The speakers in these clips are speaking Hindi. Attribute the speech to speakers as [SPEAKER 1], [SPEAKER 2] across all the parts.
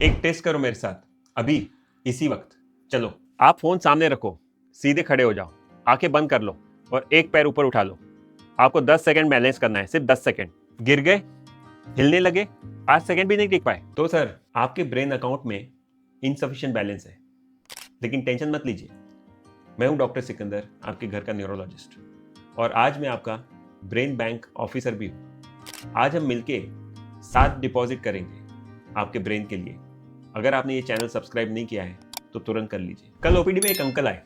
[SPEAKER 1] एक टेस्ट करो मेरे साथ, अभी इसी वक्त। चलो, आप फोन सामने रखो, सीधे खड़े हो जाओ, आंखें बंद कर लो और एक पैर ऊपर उठा लो। आपको 10 सेकंड बैलेंस करना है, सिर्फ 10 सेकंड। गिर गए, हिलने लगे, 5 सेकंड भी नहीं टिक पाए, तो सर आपके ब्रेन अकाउंट में इनसफिशिएंट बैलेंस है। लेकिन टेंशन मत लीजिए, मैं हूं डॉक्टर सिकंदर, आपके घर का न्यूरोलॉजिस्ट, और आज मैं आपका ब्रेन बैंक ऑफिसर भी हूं। आज हम मिलके 7 डिपॉजिट करेंगे आपके ब्रेन के लिए। अगर आपने ये चैनल सब्सक्राइब नहीं किया है तो तुरंत कर लीजिए। कल ओपीडी में एक अंकल आए,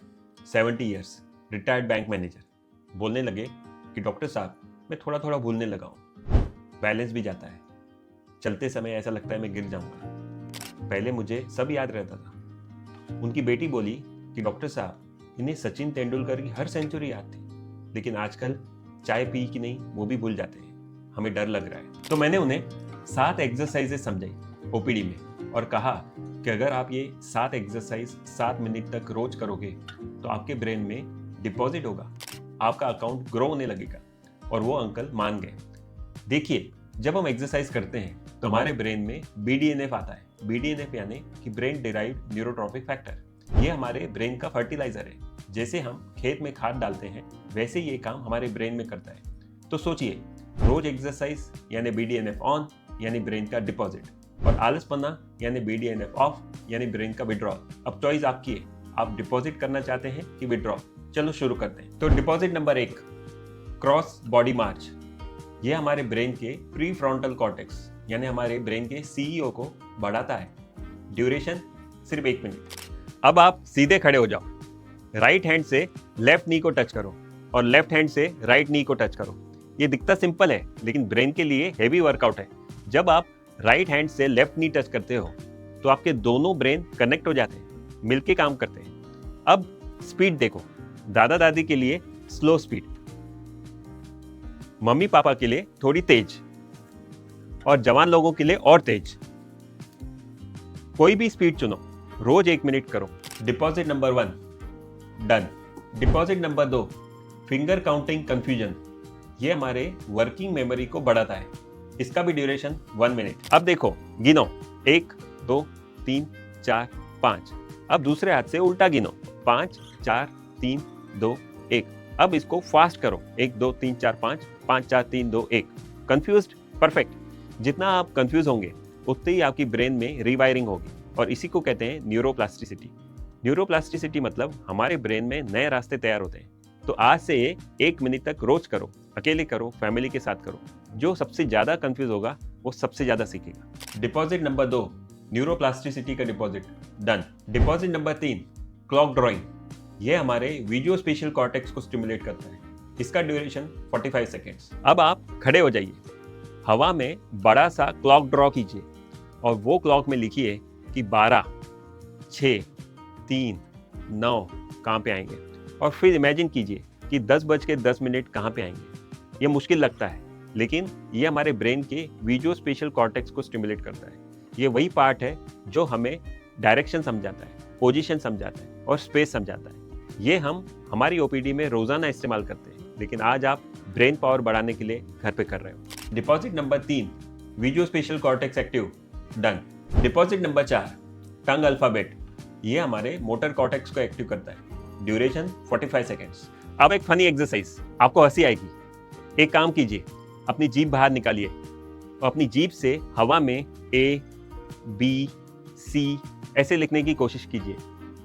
[SPEAKER 1] 70 ईयर्स, रिटायर्ड बैंक मैनेजर। बोलने लगे कि डॉक्टर साहब, मैं थोड़ा थोड़ा भूलने लगा हूँ, बैलेंस भी जाता है, चलते समय ऐसा लगता है मैं गिर जाऊंगा। पहले मुझे सब याद रहता था। उनकी बेटी बोली कि डॉक्टर साहब, इन्हें सचिन तेंदुलकर की हर सेंचुरी याद थी, लेकिन आजकल चाय पी कि नहीं वो भी भूल जाते हैं, हमें डर लग रहा है। तो मैंने उन्हें 7 एक्सरसाइजेस समझाई ओपीडी में और कहा कि अगर आप ये 7 एक्सरसाइज 7 मिनट तक रोज करोगे तो आपके ब्रेन में डिपॉजिट होगा, आपका अकाउंट ग्रो होने लगेगा। और वो अंकल मान गए। देखिए, जब हम एक्सरसाइज करते हैं तो हमारे ब्रेन में BDNF आता है। BDNF यानी कि ब्रेन डिराइव्ड न्यूरोट्रॉपिक फैक्टर। ये हमारे ब्रेन का फर्टिलाइजर है। जैसे हम खेत में खाद डालते हैं वैसे ये काम हमारे ब्रेन में करता है। तो सोचिए, रोज एक्सरसाइज यानी BDNF ऑन यानी ब्रेन का डिपॉजिट, और आलसपना यानी BDNF ऑफ यानी ब्रेन का विड्रॉल। अब चॉइस आपकी है, आप डिपॉजिट करना चाहते हैं कि विड्रॉल। चलो शुरू करते हैं। तो डिपॉजिट नंबर 1, क्रॉस बॉडी मार्च। ये हमारे ब्रेन के प्री फ्रंटल कॉर्टेक्स यानी हमारे ब्रेन के CEO को बढ़ाता है। ड्यूरेशन सिर्फ 1 मिनट। अब आप सीधे खड़े हो जाओ, राइट हैंड से लेफ्ट नी को टच करो और लेफ्ट हैंड से राइट नी को टच करो। ये दिखता सिंपल है लेकिन ब्रेन के लिए हेवी वर्कआउट है। जब आप राइट हैंड से लेफ्ट नी टच करते हो तो आपके दोनों ब्रेन कनेक्ट हो जाते हैं, मिलके काम करते हैं। अब स्पीड देखो, दादा दादी के लिए स्लो स्पीड, मम्मी पापा के लिए थोड़ी तेज, और जवान लोगों के लिए और तेज। कोई भी स्पीड चुनो, रोज 1 मिनट करो। Deposit number 1 done. Deposit number 2, finger counting confusion. ये हमारे वर्किंग मेमोरी को बढ़ाता है। इसका भी ड्यूरेशन 1 मिनट। अब देखो, गिनो, 1 2 3 4 5। अब दूसरे हाथ से उल्टा गिनो, 5 4 3 2 1। अब इसको फास्ट करो, 1 2 3 4 5 5 4 3 2 1। कंफ्यूज्ड? परफेक्ट। जितना आप कंफ्यूज होंगे उतनी ही आपकी ब्रेन में रीवायरिंग होगी, और इसी को कहते हैं न्यूरोप्लास्टिसिटी। न्यूरोप्लास्टिसिटी मतलब हमारे ब्रेन में नए रास्ते तैयार होते हैं। तो आज से 1 मिनट तक रोज करो, अकेले करो, फैमिली के साथ करो। जो सबसे ज्यादा कंफ्यूज होगा वो सबसे ज्यादा सीखेगा। डिपॉजिट नंबर 2, न्यूरोप्लास्टिसिटी का deposit, done. Deposit number 3, clock drawing. ये हमारे विजुओ स्पेशियल कॉर्टेक्स को स्टिमुलेट करता है। इसका ड्यूरेशन 45 सेकेंड्स। अब आप खड़े हो जाइए, हवा में बड़ा सा क्लॉक ड्रॉ कीजिए और वो क्लॉक में लिखिए कि 12 6 3 9 कहाँ पे आएंगे, और फिर इमेजिन कीजिए कि 10:10 कहाँ पे आएंगे। ये मुश्किल लगता है लेकिन ये हमारे ब्रेन के विजुओ स्पेशियल कॉर्टेक्स को स्टिमुलेट करता है। ये वही पार्ट है जो हमें डायरेक्शन समझाता है, पोजीशन समझाता है और स्पेस समझाता है। ये हम हमारी ओपीडी में रोजाना इस्तेमाल करते हैं, लेकिन आज आप ब्रेन पावर बढ़ाने के लिए घर पे कर रहे हो। Deposit number 3, visuo spatial cortex active, done. Deposit number 4, tongue alphabet. ये हमारे मोटर कॉर्टेक्स को एक्टिव करता है। Duration 45 seconds. अब एक फनी एक्सरसाइज, आपको हंसी आएगी। एक काम कीजिए, अपनी जीभ बाहर निकालिए और अपनी जीभ से हवा में A-B-C ऐसे लिखने की कोशिश कीजिए।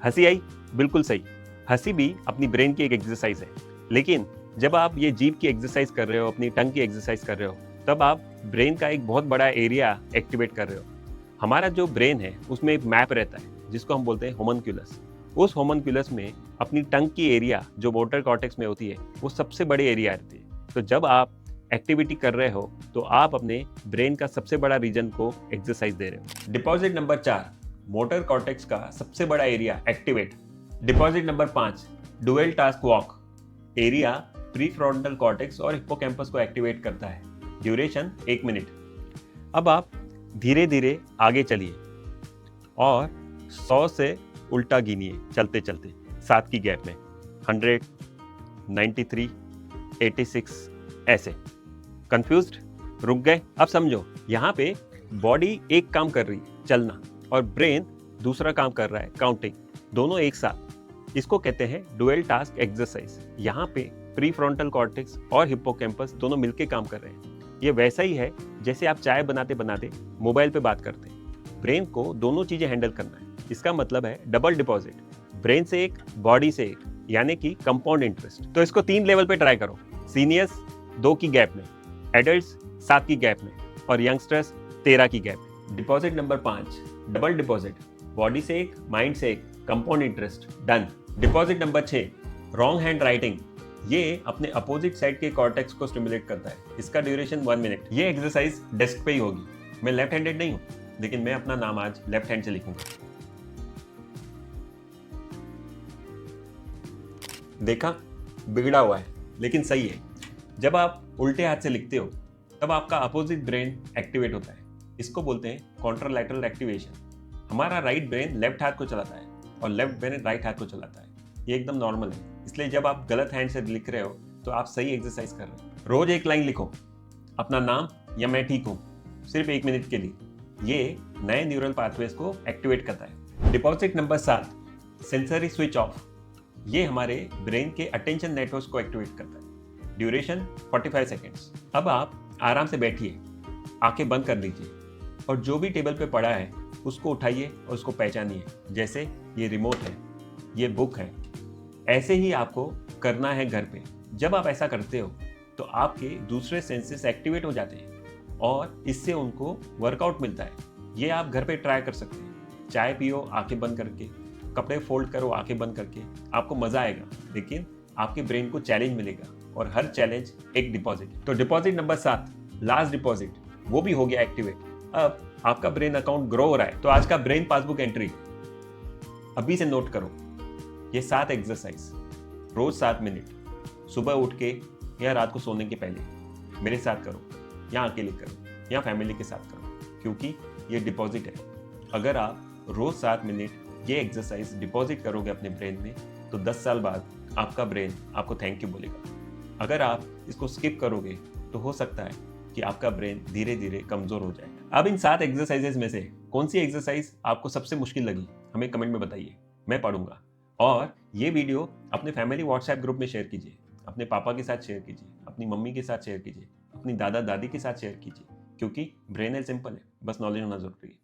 [SPEAKER 1] हंसी आई? बिल्कुल सही। हंसी भी अपनी ब्रेन की एक एक्सरसाइज है, लेकिन जब आप ये जीभ की एक्सरसाइज कर रहे हो, अपनी टंग की एक्सरसाइज कर रहे हो, तब आप ब्रेन का एक बहुत बड़ा एरिया एक्टिवेट कर रहे हो। हमारा जो ब्रेन है उसमें एक मैप रहता है जिसको हम बोलते हैं होमनक्यूलस। उस होमनक्यूलस में अपनी टंग की एरिया जो मोटर कॉर्टेक्स में होती है वो सबसे बड़ी एरिया रहती है। तो जब आप एक्टिविटी कर रहे हो तो आप अपने ब्रेन का सबसे बड़ा रीजन को एक्सरसाइज दे रहे हो। डिपॉजिट नंबर 4, मोटर कॉर्टेक्स का सबसे बड़ा area activate. Deposit number 5, dual task walk. Area prefrontal cortex और हिप्पोकैम्पस को एक्टिवेट करता है। Duration 1 minute. अब आप धीरे धीरे आगे चलिए और 100 से उल्टा गिनिए चलते चलते 7 की गैप में। 100, 93, 86 ऐसे। कंफ्यूज्ड? रुक गए? अब समझो, यहाँ पे बॉडी एक काम कर रही है, चलना, और ब्रेन दूसरा काम कर रहा है, काउंटिंग, दोनों एक साथ। इसको कहते हैं डुअल टास्क एक्सरसाइज। यहाँ पे प्री फ्रंटल कॉर्टेक्स और हिप्पोकैम्पस दोनों मिलके काम कर रहे हैं। ये वैसा ही है जैसे आप चाय बनाते बनाते मोबाइल पे बात करते हैं। ब्रेन को दोनों चीजें हैंडल करना है। इसका मतलब है डबल डिपॉजिट, ब्रेन से एक, बॉडी से एक, यानी कि कंपाउंड इंटरेस्ट। तो इसको 3 लेवल पे ट्राई करो। सीनियर्स 2 की गैप में, एडल्ट्स 7 की गैप में और यंगस्टर्स 13 की गैप में। Deposit number 5, double deposit, body से एक, माइंड से एक, compound interest, done. Deposit number 6, wrong hand writing. ये अपने अपोजिट साइड के कॉर्टेक्स को स्टिमुलेट करता है। इसका ड्यूरेशन 1 मिनट। ये एक्सरसाइज डेस्क पे ही होगी। मैं लेफ्ट हैंडेड नहीं हूँ, लेकिन मैं अपना नाम आज लेफ्ट हैंड से लिखूंगा। देखा, बिगड़ा हुआ है लेकिन सही है। जब आप उल्टे हाथ से लिखते हो तब आपका अपोजिट ब्रेन एक्टिवेट होता है। इसको बोलते हैं कॉन्ट्रालैटरल एक्टिवेशन। हमारा राइट ब्रेन लेफ्ट हाथ को चलाता है और लेफ्ट ब्रेन राइट हाथ को चलाता है। ये एकदम नॉर्मल है। इसलिए जब आप गलत हैंड से लिख रहे हो तो आप सही एक्सरसाइज कर रहे हो। रोज एक लाइन लिखो, अपना नाम या मैं ठीक हूँ, सिर्फ 1 मिनट के लिए। ये नए न्यूरल पाथवेज को एक्टिवेट करता है। Deposit number 7, sensory switch off. ये हमारे ब्रेन के अटेंशन नेटवर्क को एक्टिवेट करता है। Duration 45 seconds. अब आप आराम से बैठिए, आंखें बंद कर लीजिए और जो भी टेबल पे पड़ा है उसको उठाइए और उसको पहचानिए। जैसे ये रिमोट है, ये बुक है। ऐसे ही आपको करना है घर पे। जब आप ऐसा करते हो तो आपके दूसरे सेंसेस एक्टिवेट हो जाते हैं और इससे उनको वर्कआउट मिलता है। ये आप घर पे ट्राई कर सकते हैं। चाय पियो आंखें बंद करके, कपड़े फोल्ड करो आंखें बंद करके, आपको मजा आएगा, लेकिन आपके ब्रेन को चैलेंज मिलेगा और हर चैलेंज एक डिपॉजिट। तो डिपॉजिट नंबर 7, लास्ट डिपॉजिट, वो भी हो गया एक्टिवेट। अब आपका ब्रेन अकाउंट ग्रो हो रहा है। तो आज का ब्रेन पासबुक एंट्री अभी से नोट करो। ये 7 एक्सरसाइज रोज 7 मिनट, सुबह उठ के या रात को सोने के पहले मेरे साथ करो, या अकेले करो या फैमिली के साथ करो, क्योंकि ये डिपॉजिट है। अगर आप रोज 7 मिनट ये एक्सरसाइज डिपॉजिट करोगे अपने ब्रेन में तो 10 साल बाद आपका ब्रेन आपको थैंक यू बोलेगा। अगर आप इसको स्किप करोगे तो हो सकता है कि आपका ब्रेन धीरे धीरे कमजोर हो जाए। अब इन 7 एक्सरसाइजेज में से कौन सी एक्सरसाइज आपको सबसे मुश्किल लगी हमें कमेंट में बताइए, मैं पढ़ूंगा। और ये वीडियो अपने फैमिली व्हाट्सएप ग्रुप में शेयर कीजिए, अपने पापा के साथ शेयर कीजिए, अपनी मम्मी के साथ शेयर कीजिए, अपनी दादा दादी के साथ शेयर कीजिए, क्योंकि ब्रेन है सिंपल है, बस नॉलेज होना जरूरी है।